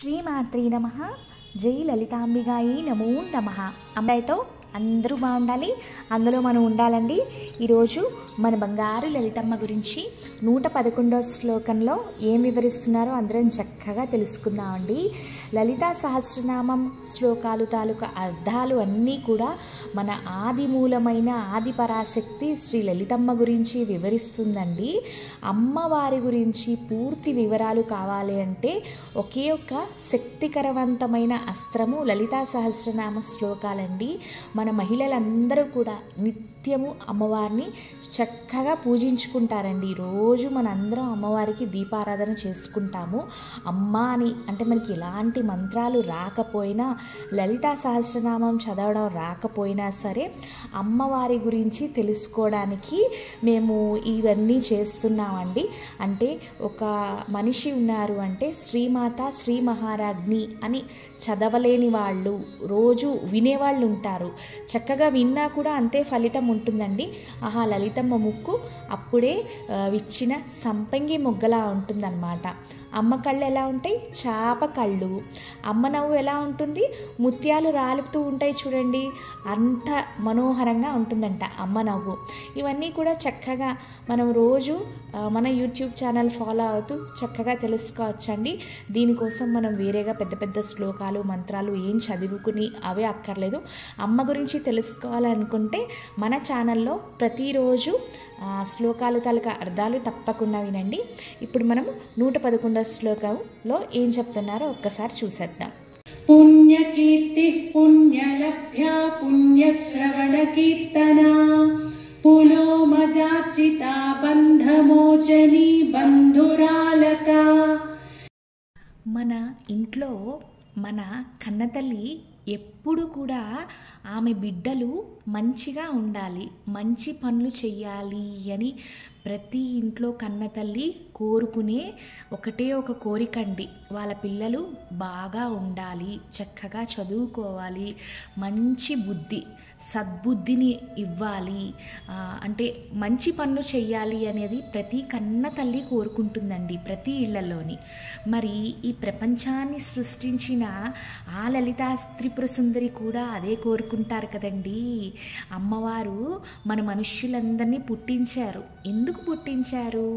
శ్రీమాత్రే నమః. జై లలితాంబికాయై నమో నమః. అమ్మాయితో అందరూ బాగుండాలి, అందులో మనం ఉండాలండి. ఈరోజు మన బంగారు లలితమ్మ గురించి 111వ శ్లోకంలో ఏం వివరిస్తున్నారో అందరం చక్కగా తెలుసుకుందామండి. లలితా సహస్రనామం శ్లోకాలు తాలూకా అర్థాలు అన్నీ కూడా మన ఆది మూలమైన ఆది పరాశక్తి శ్రీ లలితమ్మ గురించి వివరిస్తుందండి. అమ్మవారి గురించి పూర్తి వివరాలు కావాలి అంటే ఒకే ఒక్క శక్తికరవంతమైన అస్త్రము లలితా సహస్రనామ శ్లోకాలండి. మన మహిళలందరూ కూడా నిత్యము అమ్మవారిని చక్కగా పూజించుకుంటారండి. రోజు మనందరం అమ్మవారికి దీపారాధన చేసుకుంటాము. అమ్మ అని అంటే మనకి ఎలాంటి మంత్రాలు రాకపోయినా, లలితా సహస్రనామం చదవడం రాకపోయినా సరే అమ్మవారి గురించి తెలుసుకోవడానికి మేము ఇవన్నీ చేస్తున్నామండి. అంటే ఒక మనిషి ఉన్నారు అంటే శ్రీమాత శ్రీ మహారాజ్ఞి అని చదవలేని వాళ్ళు రోజు వినేవాళ్ళు ఉంటారు. చక్కగా విన్నా కూడా అంతే ఫలితం ఉంటుందండి. ఆహా, లలితమ్మ ముక్కు అప్పుడే విచ్చిన సంపంగి మొగ్గలా ఉంటుందన్నమాట. అమ్మ కళ్ళు ఎలా ఉంటాయి? చాప కళ్ళు. అమ్మ నవ్వు ఎలా ఉంటుంది? ముత్యాలు రాలుతూ ఉంటాయి చూడండి, అంత మనోహరంగా ఉంటుందంట అమ్మ నవ్వు. ఇవన్నీ కూడా చక్కగా మనం రోజు మన యూట్యూబ్ ఛానల్ ఫాలో అవుతూ చక్కగా తెలుసుకోవచ్చండి. దీనికోసం మనం వేరేగా పెద్ద పెద్ద శ్లోకాలు మంత్రాలు ఏం చదువుకుని అవే అక్కర్లేదు. అమ్మ గురించి తెలుసుకోవాలనుకుంటే మన ఛానల్లో ప్రతిరోజు శ్లోకాలు తాలూకా అర్థాలు తప్పకుండా వినండి. ఇప్పుడు మనం 111వ శ్లోకంలో ఏం చెప్తున్నారో ఒక్కసారి చూసేద్దాం. పుణ్యకీర్తి పుణ్యలభ్యా పుణ్యశ్రవణ కీర్తనా పులోమజార్చిత బంధమోచనీ బంధురాలక. మన ఇంట్లో మన కన్నతల్లి ఎప్పుడు కూడా ఆమె బిడ్డలు మంచిగా ఉండాలి, మంచి పనులు చెయ్యాలి అని ప్రతి ఇంట్లో కన్నతల్లి కోరుకునే ఒకటే ఒక కోరికండి. వాళ్ళ పిల్లలు బాగా ఉండాలి, చక్కగా చదువుకోవాలి, మంచి బుద్ధి సద్బుద్ధిని ఇవ్వాలి, అంటే మంచి పనులు చెయ్యాలి అనేది ప్రతి కన్న తల్లి కోరుకుంటుందండి ప్రతి ఇళ్లలోని. మరి ఈ ప్రపంచాన్ని సృష్టించిన ఆ లలితా త్రిపుర సుందరి కూడా అదే కోరుకుంటారు కదండి. అమ్మవారు మన మనుష్యులందరినీ పుట్టించారు. ఎందుకు పుట్టించారు?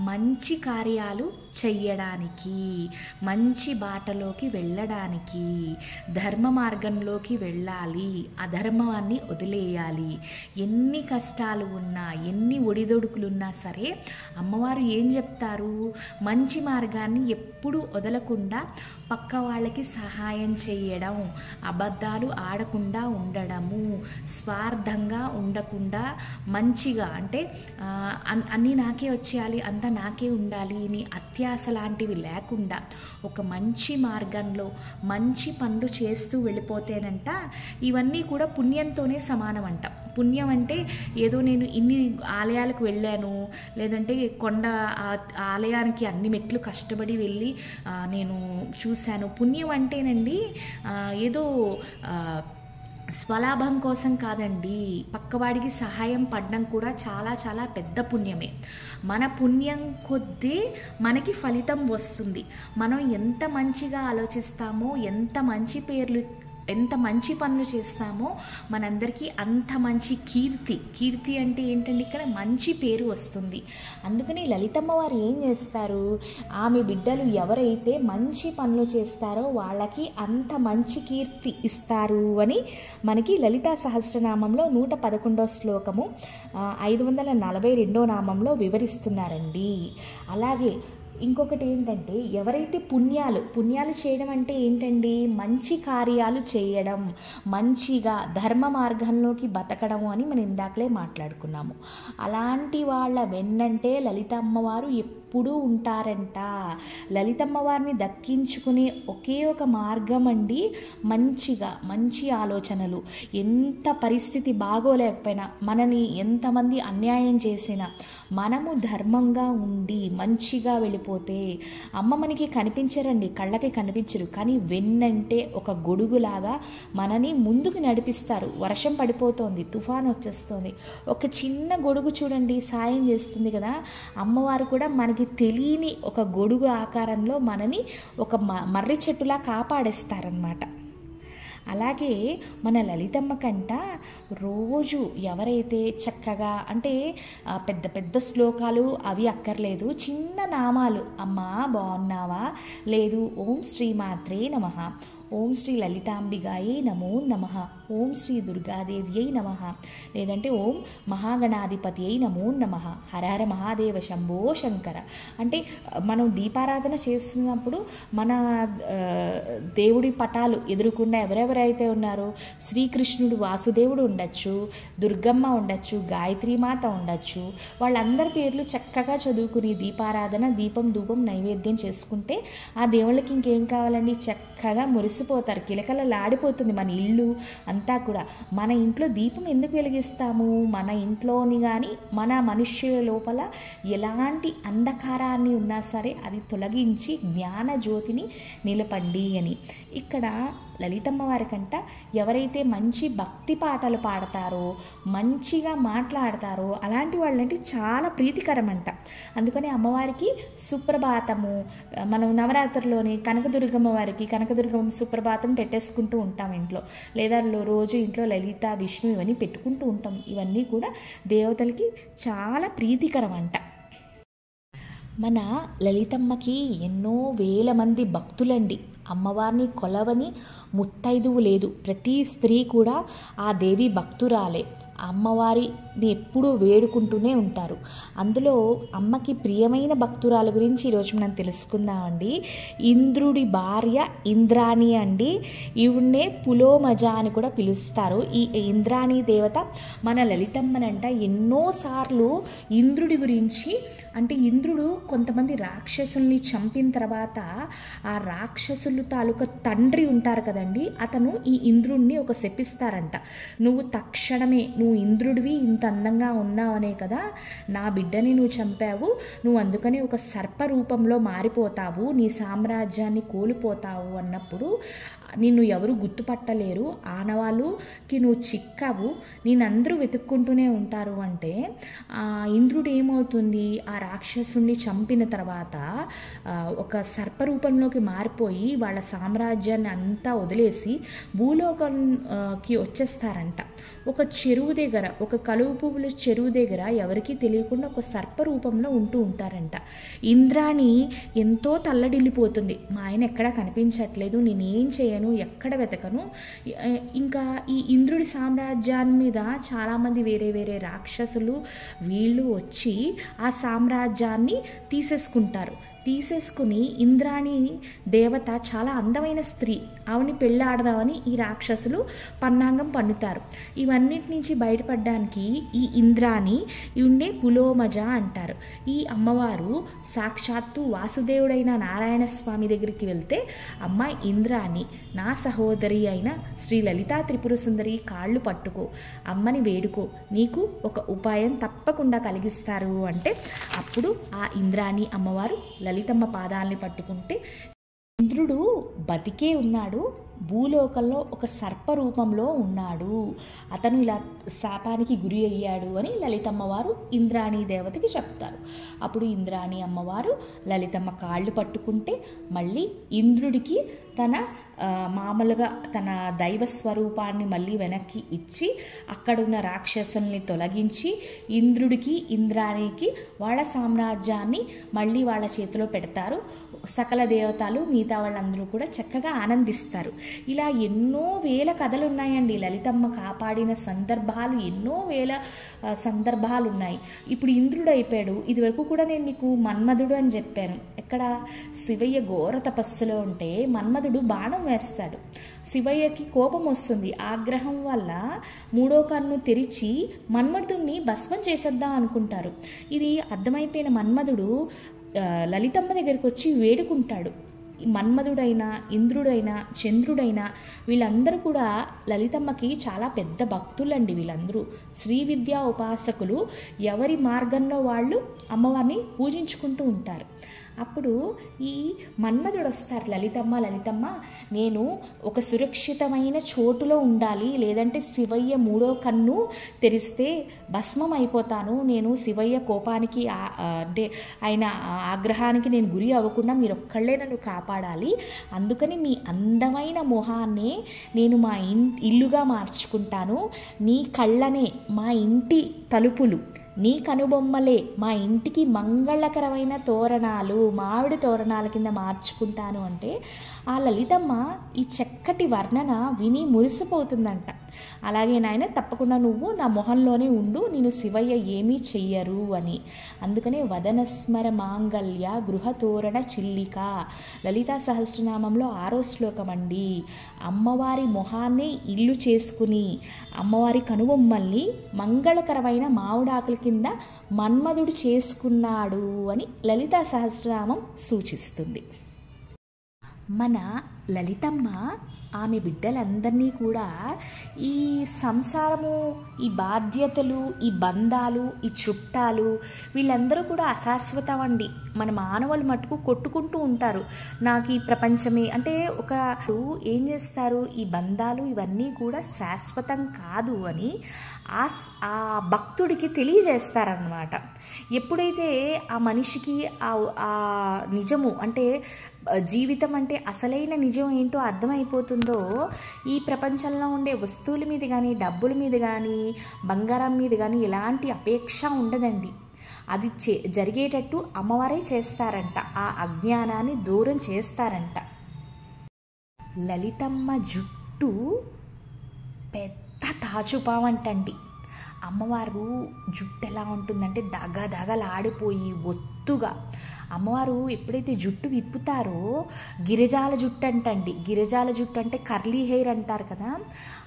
మంచి కార్యాలు చెయ్యడానికి, మంచి బాటలోకి వెళ్ళడానికి, ధర్మ మార్గంలోకి వెళ్ళాలి, అధర్మాన్ని వదిలేయాలి. ఎన్ని కష్టాలు ఉన్నా, ఎన్ని ఒడిదొడుకులున్నా సరే అమ్మవారు ఏం చెప్తారు? మంచి మార్గాన్ని ఎప్పుడూ వదలకుండా పక్క వాళ్ళకి సహాయం చేయడం, అబద్ధాలు ఆడకుండా ఉండడము, స్వార్థంగా ఉండకుండా మంచిగా అంటే అన్నీ నాకే వచ్చేయాలి, అంతా నాకే ఉండాలి అని అత్యాశ లాంటివి లేకుండా ఒక మంచి మార్గంలో మంచి పనులు చేస్తూ వెళ్ళిపోతేనంట ఇవన్నీ కూడా పుణ్యంతోనే సమానం అంట. పుణ్యం అంటే ఏదో నేను ఇన్ని ఆలయాలకు వెళ్ళాను, లేదంటే కొండ ఆలయానికి అన్ని మెట్లు కష్టపడి వెళ్ళి నేను చూశాను. పుణ్యం అంటేనండి ఏదో స్వలాభం కోసం కాదండి. పక్కవాడికి సహాయం పడడం కూడా చాలా చాలా పెద్ద పుణ్యమే. మన పుణ్యం కొద్దీ మనకి ఫలితం వస్తుంది. మనం ఎంత మంచిగా ఆలోచిస్తామో, ఎంత మంచి పనులు చేస్తామో మనందరికీ అంత మంచి కీర్తి అంటే ఏంటండి, ఇక్కడ మంచి పేరు వస్తుంది. అందుకని లలితమ్మ వారు ఏం చేస్తారు? ఆమె బిడ్డలు ఎవరైతే మంచి పనులు చేస్తారో వాళ్ళకి అంత మంచి కీర్తి ఇస్తారు అని మనకి లలితా సహస్రనామంలో 111వ శ్లోకము 542వ నామంలో వివరిస్తున్నారండి. అలాగే ఇంకొకటి ఏంటంటే, ఎవరైతే పుణ్యాలు చేయడం అంటే ఏంటండి? మంచి కార్యాలు చేయడం, మంచిగా ధర్మ మార్గంలోకి బతకడం అని మనం ఇందాకలే మాట్లాడుకున్నాము. అలాంటి వాళ్ళ వెన్నంటే లలితమ్మవారు ఎప్పుడూ ఉంటారంట. లలితమ్మవారిని దక్కించుకునే ఒకే ఒక మార్గం అండి మంచి ఆలోచనలు. ఎంత పరిస్థితి బాగోలేకపోయినా, మనని ఎంతమంది అన్యాయం చేసినా మనము ధర్మంగా ఉండి మంచిగా వెళ్ళిపోతే వెళ్ళిపోతే అమ్మ మనకి కనిపించరండి, కళ్ళకి కనిపించరు, కానీ వెన్నంటే ఒక గొడుగులాగా మనని ముందుకు నడిపిస్తారు. వర్షం పడిపోతోంది, తుఫాను వచ్చేస్తుంది, ఒక చిన్న గొడుగు చూడండి సాయం చేస్తుంది కదా. అమ్మవారు కూడా మనకి తెలియని ఒక గొడుగు ఆకారంలో మనని ఒక మర్రి చెట్టులా కాపాడేస్తారనమాట. అలాగే మన లలితమ్మ కంట రోజు ఎవరైతే చక్కగా అంటే పెద్ద పెద్ద శ్లోకాలు అవి అక్కర్లేదు, చిన్న నామాలు, అమ్మా బాగున్నావా, లేదు ఓం శ్రీమాత్రే నమః, ఓం శ్రీ లలితాంబిగాయే నమో నమః, ఓం శ్రీ దుర్గాదేవ్యై నమః, లేదంటే ఓం మహాగణాధిపతి అయి నమో నమః, హరహర మహాదేవ శంభో శంకర. అంటే మనం దీపారాధన చేస్తున్నప్పుడు మన దేవుడి పటాలు ఎదురుకుండా ఎవరెవరైతే ఉన్నారో శ్రీకృష్ణుడు వాసుదేవుడు ఉండొచ్చు, దుర్గమ్మ ఉండొచ్చు, గాయత్రీమాత ఉండొచ్చు, వాళ్ళందరి పేర్లు చక్కగా చదువుకుని దీపారాధన దీపం ధూపం నైవేద్యం చేసుకుంటే ఆ దేవుళ్ళకి ఇంకేం కావాలండి, చక్కగా మురిసిపోతారు, కిలకలలాడిపోతుంది మన ఇల్లు అంతా కూడా. మన ఇంట్లో దీపం ఎందుకు వెలిగిస్తాము, మన ఇంట్లోని కానీ మన మనుష్యుల లోపల ఎలాంటి అంధకారాన్ని ఉన్నా సరే అది తొలగించి జ్ఞాన జ్యోతిని నిలపండి అని. ఇక్కడ లలితమ్మ వారికంట ఎవరైతే మంచి భక్తి పాటలు పాడతారో, మంచిగా మాట్లాడతారో అలాంటి వాళ్ళంటే చాలా ప్రీతికరమంట. అందుకని అమ్మవారికి సుప్రభాతము, మనం నవరాత్రిలోని కనకదుర్గమ్మ వారికి కనకదుర్గమ్మ సుప్రభాతం పెట్టేసుకుంటూ ఉంటాం ఇంట్లో, లేదా రోజు ఇంట్లో లలిత విష్ణు ఇవన్నీ పెట్టుకుంటూ ఉంటాం. ఇవన్నీ కూడా దేవతలకి చాలా ప్రీతికరం అంట. మన లలితమ్మకి ఎన్నో వేల మంది భక్తులండి. అమ్మవారిని కొలవని ముత్తైదువు లేదు. ప్రతి స్త్రీ కూడా ఆ దేవి భక్తురాలే. అమ్మవారిని ఎప్పుడూ వేడుకుంటూనే ఉంటారు. అందులో అమ్మకి ప్రియమైన భక్తురాల గురించి ఈరోజు మనం తెలుసుకుందామండి. ఇంద్రుడి భార్య ఇంద్రాణి అండి. ఈవిడ్నే పులోమజ అని కూడా పిలుస్తారు. ఈ ఇంద్రాణి దేవత మన లలితమ్మనంట ఎన్నోసార్లు ఇంద్రుడి గురించి, అంటే ఇంద్రుడు కొంతమంది రాక్షసుల్ని చంపిన తర్వాత ఆ రాక్షసులు తాలూకా తండ్రి ఉంటారు కదండి, అతను ఈ ఇంద్రుడిని ఒక శపిస్తారంట. నువ్వు తక్షణమే, నువ్వు ఇంద్రుడివి, ఇంత అందంగా ఉన్నావనే కదా నా బిడ్డని నువ్వు చంపావు, నువ్వు అందుకని ఒక సర్ప రూపంలో మారిపోతావు, నీ సామ్రాజ్యాన్ని కోల్పోతావు అన్నప్పుడు నిన్ను ఎవరు గుర్తుపట్టలేరు, ఆనవాళ్ళుకి నువ్వు చిక్కావు, నేనందరూ వెతుక్కుంటూనే ఉంటారు అంటే ఇంద్రుడు ఏమవుతుంది, ఆ రాక్షసుని చంపిన తర్వాత ఒక సర్పరూపంలోకి మారిపోయి వాళ్ళ సామ్రాజ్యాన్ని అంతా వదిలేసి భూలోకంకి వచ్చేస్తారంట. ఒక చెరువు దగ్గర, ఒక కలువ పువ్వుల చెరువు దగ్గర ఎవరికీ తెలియకుండా ఒక సర్పరూపంలో ఉంటూ ఉంటారంట. ఇంద్రాణి ఎంతో తల్లడిల్లిపోతుంది, మా ఆయన ఎక్కడా కనిపించట్లేదు, నేనేం చేయను, ఎక్కడ వెతకను. ఇంకా ఈ ఇంద్రుడి సామ్రాజ్యాన్ని మీద చాలామంది వేరే వేరే రాక్షసులు వీళ్ళు వచ్చి ఆ సామ్రాజ్యాన్ని తీసేసుకుని ఇంద్రాణి దేవత చాలా అందమైన స్త్రీ, ఆవిని పెళ్ళాడదామని ఈ రాక్షసులు పన్నాంగం పన్నుతారు. ఇవన్నిటి నుంచి బయటపడడానికి ఈ ఇంద్రాణి ఈవిడ్నే పులోమజ అంటారు. ఈ అమ్మవారు సాక్షాత్తు వాసుదేవుడైన నారాయణ స్వామి దగ్గరికి వెళ్తే, అమ్మ ఇంద్రాణి, నా సహోదరి అయిన శ్రీ లలితా త్రిపుర సుందరి కాళ్ళు పట్టుకో, అమ్మని వేడుకో, నీకు ఒక ఉపాయం తప్పకుండా కలిగిస్తారు అంటే అప్పుడు ఆ ఇంద్రాణి అమ్మవారు లలితమ్మ పాదాలని పట్టుకుంటే, ఇంద్రుడు బతికే ఉన్నాడు, భూలోకంలో ఒక సర్ప రూపంలో ఉన్నాడు, అతను ఇలా శాపానికి గురి అయ్యాడు అని లలితమ్మవారు ఇంద్రాణి దేవతకి చెప్తారు. అప్పుడు ఇంద్రాణి అమ్మవారు లలితమ్మ కాళ్ళు పట్టుకుంటే మళ్ళీ ఇంద్రుడికి తన మామూలుగా తన దైవ స్వరూపాన్ని మళ్ళీ వెనక్కి ఇచ్చి అక్కడున్న రాక్షసుల్ని తొలగించి ఇంద్రుడికి ఇంద్రాణికి వాళ్ళ సామ్రాజ్యాన్ని మళ్ళీ వాళ్ళ చేతిలో పెడతారు. సకల దేవతలు మిగతా వాళ్ళందరూ కూడా చక్కగా ఆనందిస్తారు. ఇలా ఎన్నో వేల కథలు ఉన్నాయండి. లలితమ్మ కాపాడిన సందర్భాలు ఎన్నో వేల సందర్భాలు ఉన్నాయి. ఇప్పుడు ఇంద్రుడు అయిపోయాడు. ఇదివరకు కూడా నేను మీకు మన్మధుడు అని చెప్పాను. ఎక్కడ శివయ్య ఘోర తపస్సులో ఉంటే మన్మధుడు బాణం వేస్తాడు. శివయ్యకి కోపం వస్తుంది. ఆగ్రహం వల్ల మూడో కన్ను తెరిచి మన్మధుడిని భస్మం చేసేద్దాం అనుకుంటారు. ఇది అర్థమైపోయిన మన్మధుడు లలితమ్మ దగ్గరికి వచ్చి వేడుకుంటాడు. మన్మధుడైనా ఇంద్రుడైనా చంద్రుడైనా వీళ్ళందరూ కూడా లలితమ్మకి చాలా పెద్ద భక్తులండి. వీళ్ళందరూ శ్రీ విద్యా ఉపాసకులు. ఎవరి మార్గంలో వాళ్ళు అమ్మవారిని పూజించుకుంటూ ఉంటారు. అప్పుడు ఈ మన్మధుడు వస్తారు, లలితమ్మ నేను ఒక సురక్షితమైన చోటులో ఉండాలి, లేదంటే శివయ్య మూడో కన్ను తెరిస్తే భస్మం అయిపోతాను, నేను శివయ్య కోపానికి అంటే ఆయన ఆగ్రహానికి నేను గురి అవ్వకుండా మీరు ఒక్కళ్ళే నన్ను కాపాడాలి, అందుకని మీ అందమైన మొహాన్నే నేను మా ఇల్లుగా మార్చుకుంటాను, నీ కళ్ళనే మా ఇంటి తలుపులు, నీ కనుబొమ్మలే మా ఇంటికి మంగళకరమైన తోరణాలు, మామిడి తోరణాల కింద మార్చుకుంటాను అంటే ఆ లలితమ్మ ఈ చక్కటి వర్ణన విని మురిసిపోతుందంట. అలాగే నాయన తప్పకుండా నువ్వు నా మొహంలోనే ఉండు, నేను శివయ్య ఏమీ చెయ్యరు అని. అందుకనే వదనస్మర మాంగళ్య గృహతోరణ చిల్లిక లలితా సహస్రనామంలో 6వ శ్లోకం అండి. అమ్మవారి మొహాన్ని ఇల్లు చేసుకుని అమ్మవారి కనుబొమ్మల్ని మంగళకరమైన మామిడాకుల కింద మన్మధుడు చేసుకున్నాడు అని లలితా సహస్రనామం సూచిస్తుంది. మన లలితమ్మ ఆమె బిడ్డలందరినీ కూడా ఈ సంసారము, ఈ బాధ్యతలు, ఈ బంధాలు, ఈ చుట్టాలు వీళ్ళందరూ కూడా అశాశ్వతం అండి. మన మానవులు మటుకు కొట్టుకుంటూ ఉంటారు, నాకు ఈ ప్రపంచమే అంటే ఏం చేస్తారు, ఈ బంధాలు ఇవన్నీ కూడా శాశ్వతం కాదు అని ఆ భక్తుడికి తెలియజేస్తారన్నమాట. ఎప్పుడైతే ఆ మనిషికి ఆ నిజము అంటే జీవితం అంటే అసలైన నిజం ఏంటో అర్థమైపోతుందో ఈ ప్రపంచంలో ఉండే వస్తువుల మీద కానీ, డబ్బుల మీద కానీ, బంగారం మీద కానీ ఎలాంటి అపేక్ష ఉండదండి. అది జరిగేటట్టు అమ్మవారే చేస్తారంట, ఆ అజ్ఞానాన్ని దూరం చేస్తారంట. లలితమ్మ జుట్టు పెద్ద తాచుపావంటండి. అమ్మవారు జుట్టు ఎలా ఉంటుందంటే దగదగలాడిపోయి ఒత్తుగా. అమ్మవారు ఎప్పుడైతే జుట్టు విప్పుతారో గిరిజాల జుట్టు అంటండి. గిరిజాల జుట్టు అంటే కర్లీ హెయిర్ అంటారు కదా,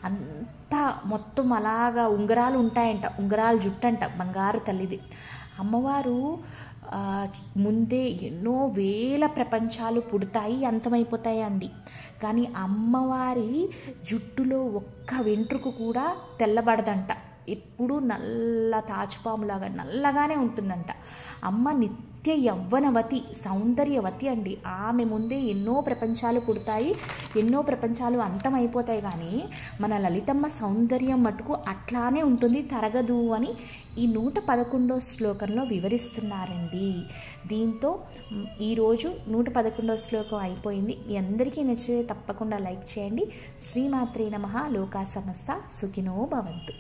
అంతా మొత్తం అలాగా ఉంగరాలు ఉంటాయంట, ఉంగరాల జుట్టు అంట, బంగారు తల్లిది. అమ్మవారు ముందే ఎన్నో వేల ప్రపంచాలు పుడతాయి, అంతమైపోతాయి అండి. కానీ అమ్మవారి జుట్టులో ఒక్క వెంట్రుకు కూడా తెల్లబడదంట, ఎప్పుడూ నల్ల తాచుపాములాగా నల్లగానే ఉంటుందంట. అమ్మ నిత్య యవ్వనవతి, సౌందర్యవతి అండి. ఆమె ముందే ఎన్నో ప్రపంచాలు పుడతాయి, ఎన్నో ప్రపంచాలు అంతమైపోతాయి. కానీ మన లలితమ్మ సౌందర్యం మటుకు అట్లానే ఉంటుంది, తరగదు అని ఈ 111వ శ్లోకంలో వివరిస్తున్నారండి. దీంతో ఈరోజు 111వ శ్లోకం అయిపోయింది. మీ అందరికీ నచ్చితే తప్పకుండా లైక్ చేయండి. శ్రీమాత్రే నమః. లోకా సమస్త సుఖినో భవంతు.